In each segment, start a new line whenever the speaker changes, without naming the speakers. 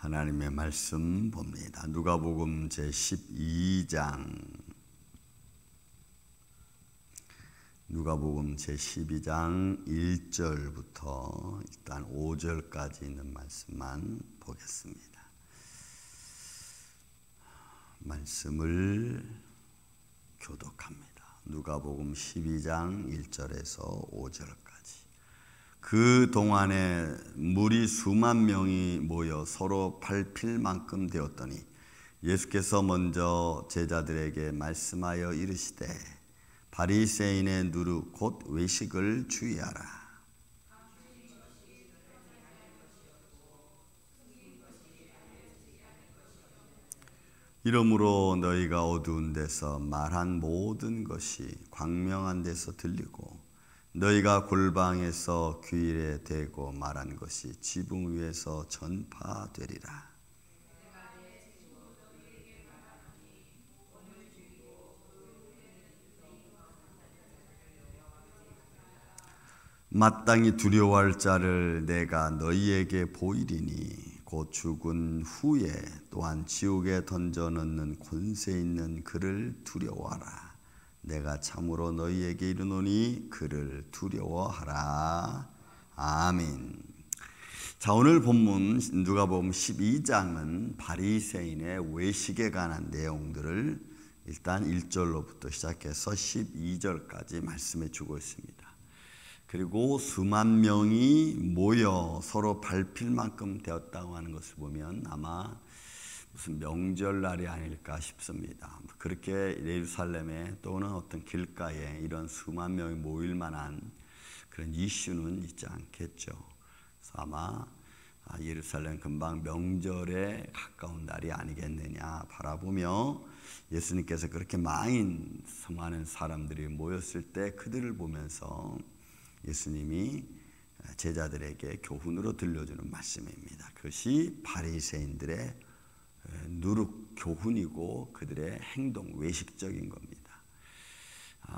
하나님의 말씀 봅니다. 누가복음 제12장 누가복음 제12장 1절부터 일단 5절까지 있는 말씀만 보겠습니다. 말씀을 교독합니다. 누가복음 12장 1절에서 5절까지. 그 동안에 물이 수만 명이 모여 서로 밟힐 만큼 되었더니 예수께서 먼저 제자들에게 말씀하여 이르시되 바리새인의 누룩 곧 외식을 주의하라. 이러므로 너희가 어두운 데서 말한 모든 것이 광명한 데서 들리고 너희가 골방에서 귀에 대고 말한 것이 지붕 위에서 전파되리라. 마땅히 두려워할 자를 내가 너희에게 보이리니 곧 죽은 후에 또한 지옥에 던져 넣는 권세 있는 그를 두려워하라. 내가 참으로 너희에게 이르노니 그를 두려워하라. 아멘. 자, 오늘 본문 누가복음 12장은 바리새인의 외식에 관한 내용들을 일단 1절로부터 시작해서 12절까지 말씀해 주고 있습니다. 그리고 수만 명이 모여 서로 밟힐 만큼 되었다고 하는 것을 보면 아마 무슨 명절날이 아닐까 싶습니다. 그렇게 예루살렘에 또는 어떤 길가에 이런 수만 명이 모일 만한 그런 이슈는 있지 않겠죠. 그래서 아마 예루살렘 금방 명절에 가까운 날이 아니겠느냐 바라보며 예수님께서 그렇게 많은 사람들이 모였을 때 그들을 보면서 예수님이 제자들에게 교훈으로 들려주는 말씀입니다. 그것이 바리새인들의 누룩 교훈이고 그들의 행동 외식적인 겁니다.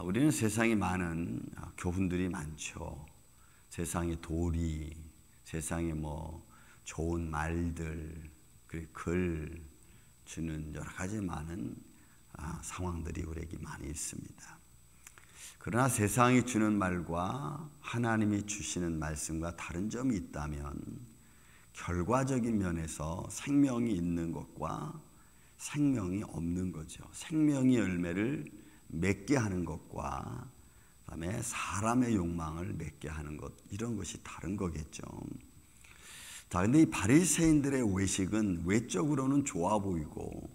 우리는 세상에 많은 교훈들이 많죠. 세상의 도리, 세상에 좋은 말들, 그리고 글 주는 여러 가지 많은 상황들이 우리에게 많이 있습니다. 그러나 세상이 주는 말과 하나님이 주시는 말씀과 다른 점이 있다면 결과적인 면에서 생명이 있는 것과 생명이 없는 거죠. 생명의 열매를 맺게 하는 것과 그다음에 사람의 욕망을 맺게 하는 것, 이런 것이 다른 거겠죠. 자, 근데 이 바리새인들의 외식은 외적으로는 좋아 보이고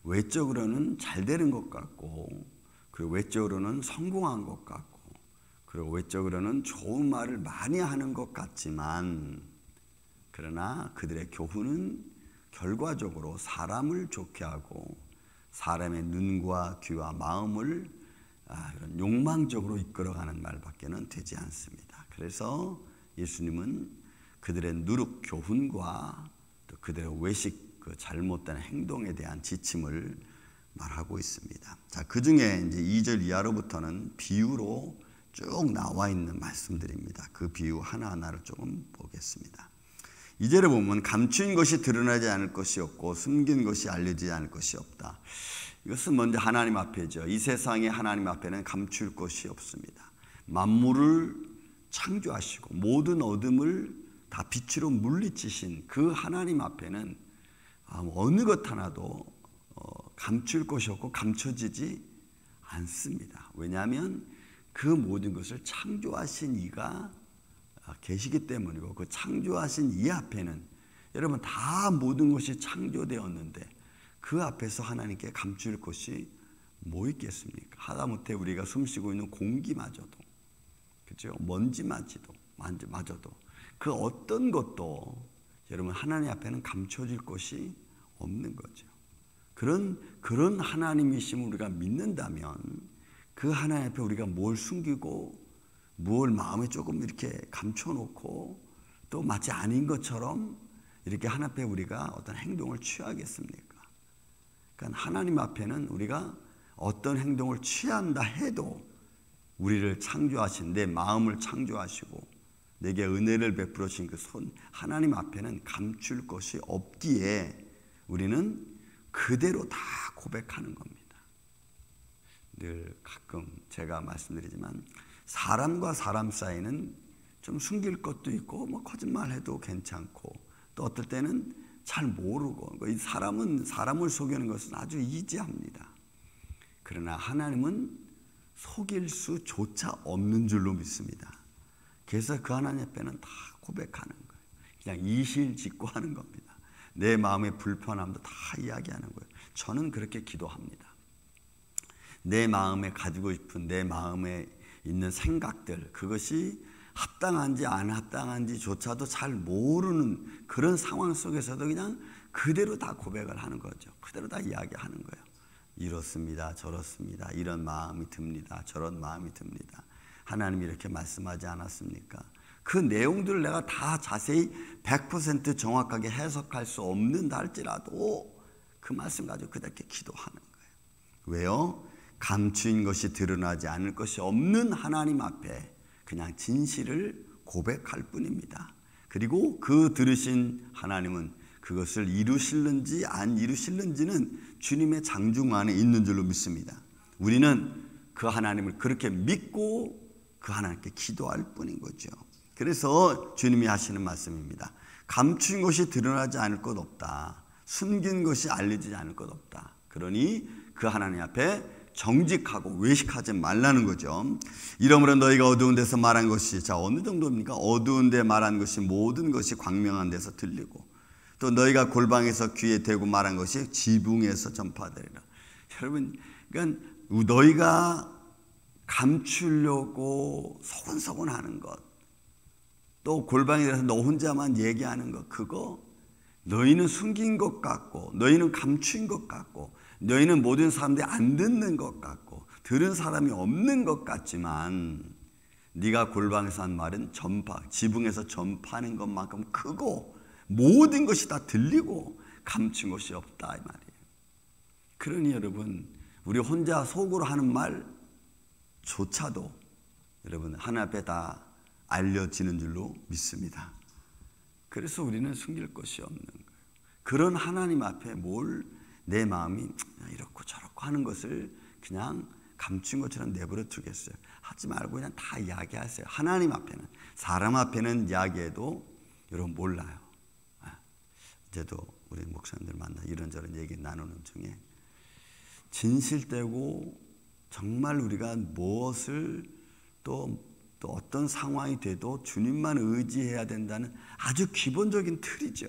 외적으로는 잘 되는 것 같고 그리고 외적으로는 성공한 것 같고 그리고 외적으로는 좋은 말을 많이 하는 것 같지만 그러나 그들의 교훈은 결과적으로 사람을 좋게 하고 사람의 눈과 귀와 마음을 이런 욕망적으로 이끌어가는 말밖에는 되지 않습니다. 그래서 예수님은 그들의 누룩 교훈과 또 그들의 외식 그 잘못된 행동에 대한 지침을 말하고 있습니다. 자, 그 중에 이제 2절 이하로부터는 비유로 쭉 나와 있는 말씀들입니다. 그 비유 하나하나를 조금 보겠습니다. 2절에 보면 감추인 것이 드러나지 않을 것이 없고 숨긴 것이 알려지지 않을 것이 없다. 이것은 먼저 하나님 앞에죠. 이 세상에 하나님 앞에는 감출 것이 없습니다. 만물을 창조하시고 모든 어둠을 다 빛으로 물리치신 그 하나님 앞에는 어느 것 하나도 감출 것이 없고 감춰지지 않습니다. 왜냐하면 그 모든 것을 창조하신 이가 계시기 때문이고 그 창조하신 이 앞에는 여러분 다 모든 것이 창조되었는데 그 앞에서 하나님께 감출 것이 뭐 있겠습니까? 하다못해 우리가 숨쉬고 있는 공기마저도 그렇죠? 먼지마저도 그 어떤 것도 여러분 하나님 앞에는 감춰질 것이 없는 거죠. 그런 하나님이심을 우리가 믿는다면 그 하나님 앞에 우리가 뭘 숨기고 뭘 마음에 조금 이렇게 감춰놓고 또 마치 아닌 것처럼 이렇게 하나님 앞에 우리가 어떤 행동을 취하겠습니까? 그러니까 하나님 앞에는 우리가 어떤 행동을 취한다 해도 우리를 창조하신 내 마음을 창조하시고 내게 은혜를 베풀어 주신 그 손 하나님 앞에는 감출 것이 없기에 우리는 그대로 다 고백하는 겁니다. 늘 가끔 제가 말씀드리지만 사람과 사람 사이는 좀 숨길 것도 있고 뭐 거짓말해도 괜찮고 또 어떨 때는 잘 모르고 이 사람은 사람을 속이는 것은 아주 이지합니다. 그러나 하나님은 속일 수조차 없는 줄로 믿습니다. 그래서 그 하나님 앞에는 다 고백하는 거예요. 그냥 이실직고하는 겁니다. 내 마음의 불편함도 다 이야기하는 거예요. 저는 그렇게 기도합니다. 내 마음에 가지고 싶은 내 마음에 있는 생각들 그것이 합당한지 안 합당한지조차도 잘 모르는 그런 상황 속에서도 그냥 그대로 다 고백을 하는 거죠. 그대로 다 이야기하는 거예요. 이렇습니다. 저렇습니다. 이런 마음이 듭니다. 저런 마음이 듭니다. 하나님이 이렇게 말씀하지 않았습니까? 그 내용들을 내가 다 자세히 100% 정확하게 해석할 수 없는다 할지라도 그 말씀 가지고 그렇게 기도하는 거예요. 왜요? 감추인 것이 드러나지 않을 것이 없는 하나님 앞에 그냥 진실을 고백할 뿐입니다. 그리고 그 들으신 하나님은 그것을 이루실는지 안 이루실는지는 주님의 장중 안에 있는 줄로 믿습니다. 우리는 그 하나님을 그렇게 믿고 그 하나님께 기도할 뿐인 거죠. 그래서 주님이 하시는 말씀입니다. 감춘 것이 드러나지 않을 것 없다. 숨긴 것이 알려지지 않을 것 없다. 그러니 그 하나님 앞에 정직하고 외식하지 말라는 거죠. 이러므로 너희가 어두운 데서 말한 것이 어느 정도입니까? 어두운 데 말한 것이 모든 것이 광명한 데서 들리고 또 너희가 골방에서 귀에 대고 말한 것이 지붕에서 전파되리라. 여러분, 그러니까 너희가 감추려고 소곤소곤 하는 것, 또 골방에 대해서 너 혼자만 얘기하는 것, 그거 너희는 숨긴 것 같고 너희는 감춘 것 같고 너희는 모든 사람들이 안 듣는 것 같고 들은 사람이 없는 것 같지만 네가 골방에서 한 말은 지붕에서 전파하는 것만큼 크고 모든 것이 다 들리고 감춘 것이 없다 이 말이에요. 그러니 여러분 우리 혼자 속으로 하는 말조차도 여러분 하나님 앞에 다 알려지는 줄로 믿습니다. 그래서 우리는 숨길 것이 없는 거예요. 그런 하나님 앞에 내 마음이 이렇고 저렇고 하는 것을 그냥 감춘 것처럼 내버려 두겠어요. 하지 말고 그냥 다 이야기하세요. 하나님 앞에는. 사람 앞에는 이야기해도 여러분 몰라요. 이제도 우리 목사님들 만나 이런저런 얘기 나누는 중에 진실되고 정말 우리가 무엇을 또 어떤 상황이 돼도 주님만 의지해야 된다는 아주 기본적인 틀이죠.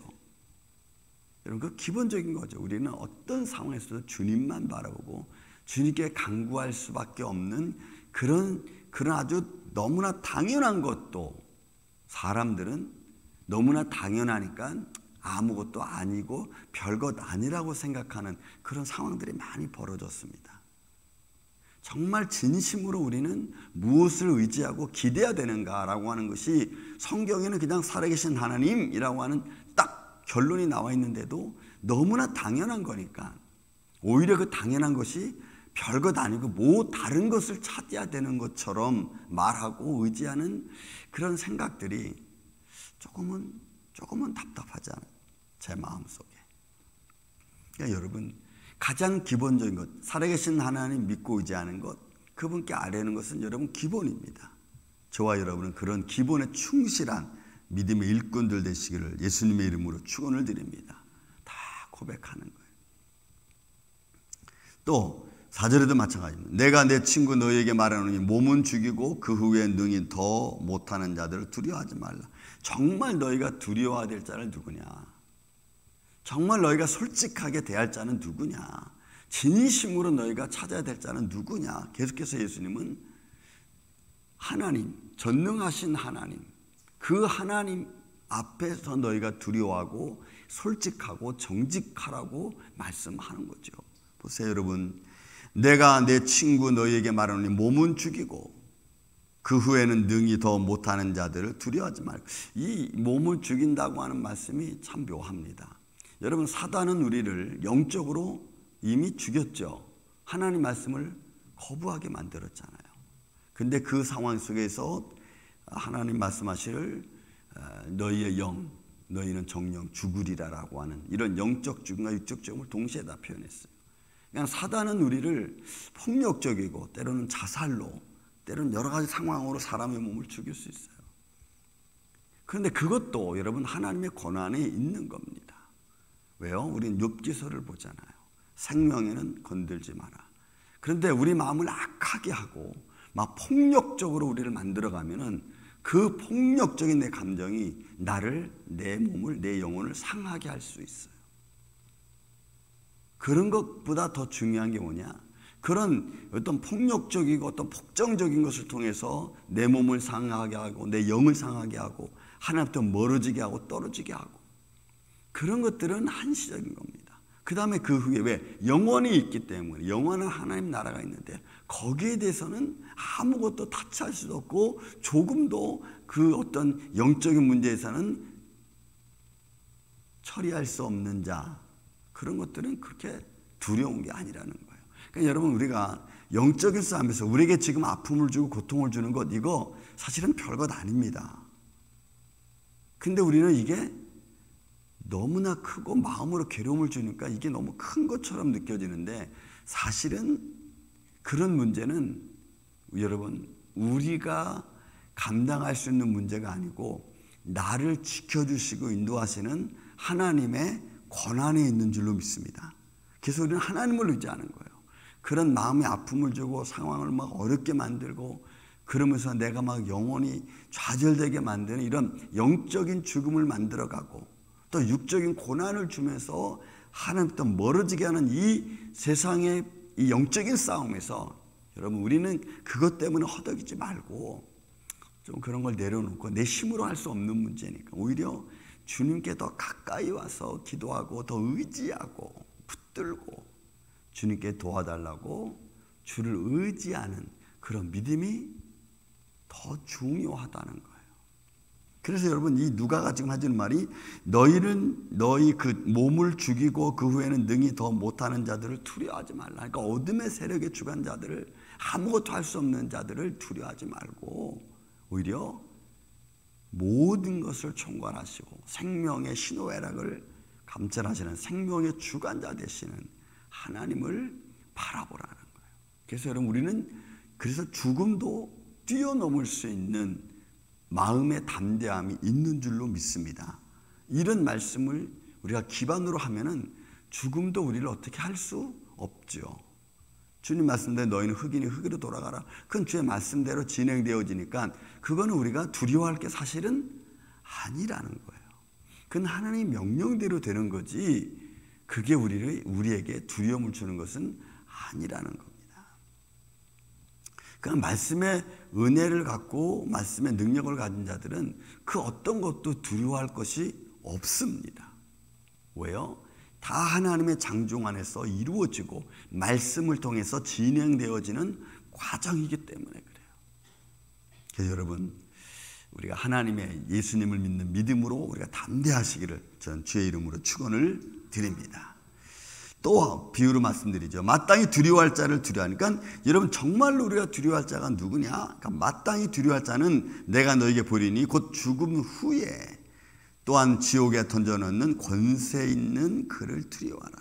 여러분 그 기본적인 거죠. 우리는 어떤 상황에서도 주님만 바라보고 주님께 간구할 수밖에 없는 그런 아주 너무나 당연한 것도 사람들은 너무나 당연하니까 아무것도 아니고 별것 아니라고 생각하는 그런 상황들이 많이 벌어졌습니다. 정말 진심으로 우리는 무엇을 의지하고 기대해야 되는가라고 하는 것이 성경에는 그냥 살아계신 하나님이라고 하는 딱 결론이 나와 있는데도 너무나 당연한 거니까 오히려 그 당연한 것이 별것 아니고 다른 것을 찾아야 되는 것처럼 말하고 의지하는 그런 생각들이 조금은 답답하지 않아요? 제 마음속에. 그러니까 여러분 가장 기본적인 것, 살아계신 하나님 믿고 의지하는 것, 그분께 아뢰는 것은 여러분 기본입니다. 저와 여러분은 그런 기본에 충실한 믿음의 일꾼들 되시기를 예수님의 이름으로 축원을 드립니다. 다 고백하는 거예요. 또 4절에도 마찬가지입니다. 내가 내 친구 너희에게 말하노니 몸은 죽이고 그 후에 능히 더 못하는 자들을 두려워하지 말라. 정말 너희가 두려워해야 될 자는 누구냐? 정말 너희가 솔직하게 대할 자는 누구냐? 진심으로 너희가 찾아야 될 자는 누구냐? 계속해서 예수님은 하나님, 전능하신 하나님, 그 하나님 앞에서 너희가 두려워하고 솔직하고 정직하라고 말씀하는 거죠. 보세요 여러분, 내가 내 친구 너희에게 말하노니 몸은 죽이고 그 후에는 능히 더 못하는 자들을 두려워하지 말고. 이 몸을 죽인다고 하는 말씀이 참 묘합니다. 여러분 사단은 우리를 영적으로 이미 죽였죠. 하나님 말씀을 거부하게 만들었잖아요. 근데 그 상황 속에서 하나님 말씀하시를 너희의 영, 너희는 정령 죽으리라라고 하는 이런 영적 죽음과 육적 죽음을 동시에 다 표현했어요. 그냥 사단은 우리를 폭력적이고 때로는 자살로, 때로는 여러 가지 상황으로 사람의 몸을 죽일 수 있어요. 그런데 그것도 여러분 하나님의 권한에 있는 겁니다. 왜요? 우리는 욥기서를 보잖아요. 생명에는 건들지 마라. 그런데 우리 마음을 악하게 하고 막 폭력적으로 우리를 만들어가면은 그 폭력적인 내 감정이 나를, 내 몸을, 내 영혼을 상하게 할 수 있어요. 그런 것보다 더 중요한 게 뭐냐? 그런 어떤 폭력적이고 어떤 폭정적인 것을 통해서 내 몸을 상하게 하고 내 영을 상하게 하고 하나님부터 멀어지게 하고 떨어지게 하고 그런 것들은 한시적인 겁니다. 그 다음에 그 후에 왜? 영원히 있기 때문에 영원한 하나님 나라가 있는데 거기에 대해서는 아무것도 타치할 수도 없고 조금도 그 어떤 영적인 문제에서는 처리할 수 없는 자, 그런 것들은 그렇게 두려운 게 아니라는 거예요. 그러니까 여러분, 우리가 영적인 싸움에서 우리에게 지금 아픔을 주고 고통을 주는 것, 이거 사실은 별것 아닙니다. 근데 우리는 이게 너무나 크고 마음으로 괴로움을 주니까 이게 너무 큰 것처럼 느껴지는데 사실은 그런 문제는 여러분 우리가 감당할 수 있는 문제가 아니고 나를 지켜주시고 인도하시는 하나님의 권한에 있는 줄로 믿습니다. 그래서 우리는 하나님을 의지하는 거예요. 그런 마음의 아픔을 주고 상황을 막 어렵게 만들고 그러면서 내가 막 영혼이 좌절되게 만드는 이런 영적인 죽음을 만들어가고 또 육적인 고난을 주면서 하나님부터 멀어지게 하는 이 세상의 이 영적인 싸움에서 여러분 우리는 그것 때문에 허덕이지 말고 좀 그런 걸 내려놓고 내 힘으로 할 수 없는 문제니까 오히려 주님께 더 가까이 와서 기도하고 더 의지하고 붙들고 주님께 도와달라고 주를 의지하는 그런 믿음이 더 중요하다는 거예요. 그래서 여러분 이 누가가 지금 하시는 말이 너희 그 몸을 죽이고 그 후에는 능히 더 못하는 자들을 두려워하지 말라. 그러니까 어둠의 세력에 주관 자들을 아무것도 할 수 없는 자들을 두려워하지 말고 오히려 모든 것을 총괄하시고 생명의 신호애락을 감찰하시는 생명의 주관자 되시는 하나님을 바라보라는 거예요. 그래서 여러분 우리는 그래서 죽음도 뛰어넘을 수 있는 마음의 담대함이 있는 줄로 믿습니다. 이런 말씀을 우리가 기반으로 하면은 죽음도 우리를 어떻게 할 수 없죠. 주님 말씀대로 너희는 흙이니 흙으로 돌아가라. 그건 주의 말씀대로 진행되어지니까 그거는 우리가 두려워할 게 사실은 아니라는 거예요. 그건 하나님의 명령대로 되는 거지 그게 우리에게 두려움을 주는 것은 아니라는 겁니다. 그러니까 말씀의 은혜를 갖고 말씀의 능력을 가진 자들은 그 어떤 것도 두려워할 것이 없습니다. 왜요? 다 하나님의 장중 안에서 이루어지고 말씀을 통해서 진행되어지는 과정이기 때문에 그래요. 그래서 여러분 우리가 하나님의 예수님을 믿는 믿음으로 우리가 담대하시기를 저는 주의 이름으로 축원을 드립니다. 또 비유로 말씀드리죠. 마땅히 두려워할 자를 두려워하니까 여러분 정말로 우리가 두려워할 자가 누구냐? 그러니까 마땅히 두려워할 자는 내가 너에게 보리니 곧 죽음 후에 또한 지옥에 던져넣는 권세 있는 그를 두려워하라.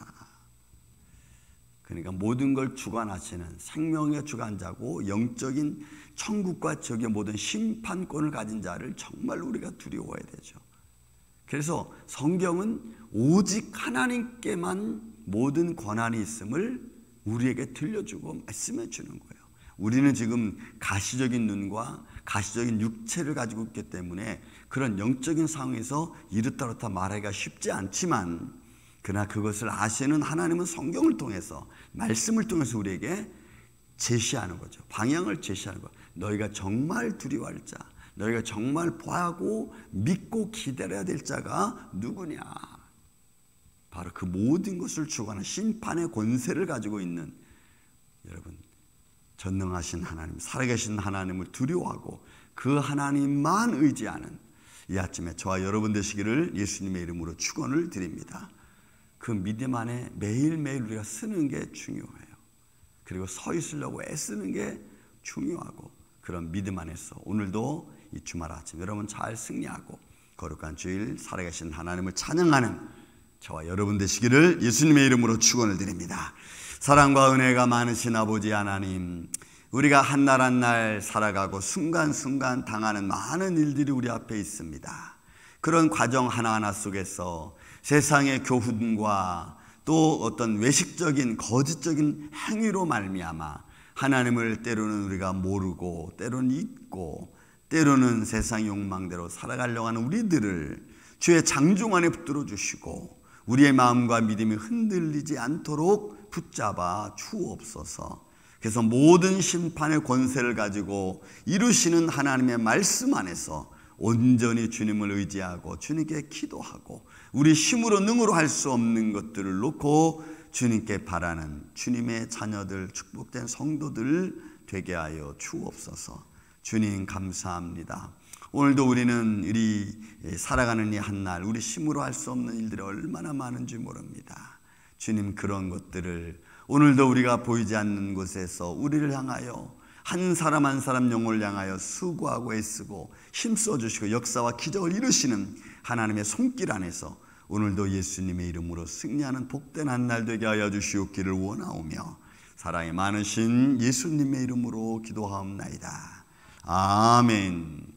그러니까 모든 걸 주관하시는 생명의 주관자고 영적인 천국과 지옥의 모든 심판권을 가진 자를 정말 우리가 두려워해야 되죠. 그래서 성경은 오직 하나님께만 모든 권한이 있음을 우리에게 들려주고 말씀해 주는 거예요. 우리는 지금 가시적인 눈과 가시적인 육체를 가지고 있기 때문에 그런 영적인 상황에서 이렇다 말하기가 쉽지 않지만 그러나 그것을 아시는 하나님은 성경을 통해서 말씀을 통해서 우리에게 제시하는 거죠. 방향을 제시하는 거예요. 너희가 정말 두려워할 자, 너희가 정말 보하고 믿고 기다려야 될 자가 누구냐. 바로 그 모든 것을 주관하는 심판의 권세를 가지고 있는 여러분 전능하신 하나님, 살아계신 하나님을 두려워하고 그 하나님만 의지하는 이 아침에 저와 여러분 되시기를 예수님의 이름으로 축원을 드립니다. 그 믿음 안에 매일매일 우리가 쓰는 게 중요해요. 그리고 서 있으려고 애쓰는 게 중요하고 그런 믿음 안에서 오늘도 이 주말 아침 여러분 잘 승리하고 거룩한 주일 살아계신 하나님을 찬양하는 저와 여러분 되시기를 예수님의 이름으로 축원을 드립니다. 사랑과 은혜가 많으신 아버지 하나님, 우리가 한 날 한 날 살아가고 순간순간 당하는 많은 일들이 우리 앞에 있습니다. 그런 과정 하나하나 속에서 세상의 교훈과 또 어떤 외식적인 거짓적인 행위로 말미암아 하나님을 때로는 우리가 모르고 때로는 잊고 때로는 세상 욕망대로 살아가려고 하는 우리들을 주의 장중 안에 붙들어 주시고 우리의 마음과 믿음이 흔들리지 않도록 붙잡아 주옵소서. 그래서 모든 심판의 권세를 가지고 이루시는 하나님의 말씀 안에서 온전히 주님을 의지하고 주님께 기도하고 우리 힘으로 능으로 할 수 없는 것들을 놓고 주님께 바라는 주님의 자녀들, 축복된 성도들 되게 하여 주옵소서. 주님 감사합니다. 오늘도 우리는 우리 살아가는 이 한날 우리 힘으로 할 수 없는 일들이 얼마나 많은지 모릅니다. 주님, 그런 것들을 오늘도 우리가 보이지 않는 곳에서 우리를 향하여 한 사람 한 사람 영혼을 향하여 수고하고 애쓰고 힘써 주시고 역사와 기적을 이루시는 하나님의 손길 안에서 오늘도 예수님의 이름으로 승리하는 복된 한 날 되게 하여 주시옵기를 원하오며 사랑이 많으신 예수님의 이름으로 기도하옵나이다. 아멘.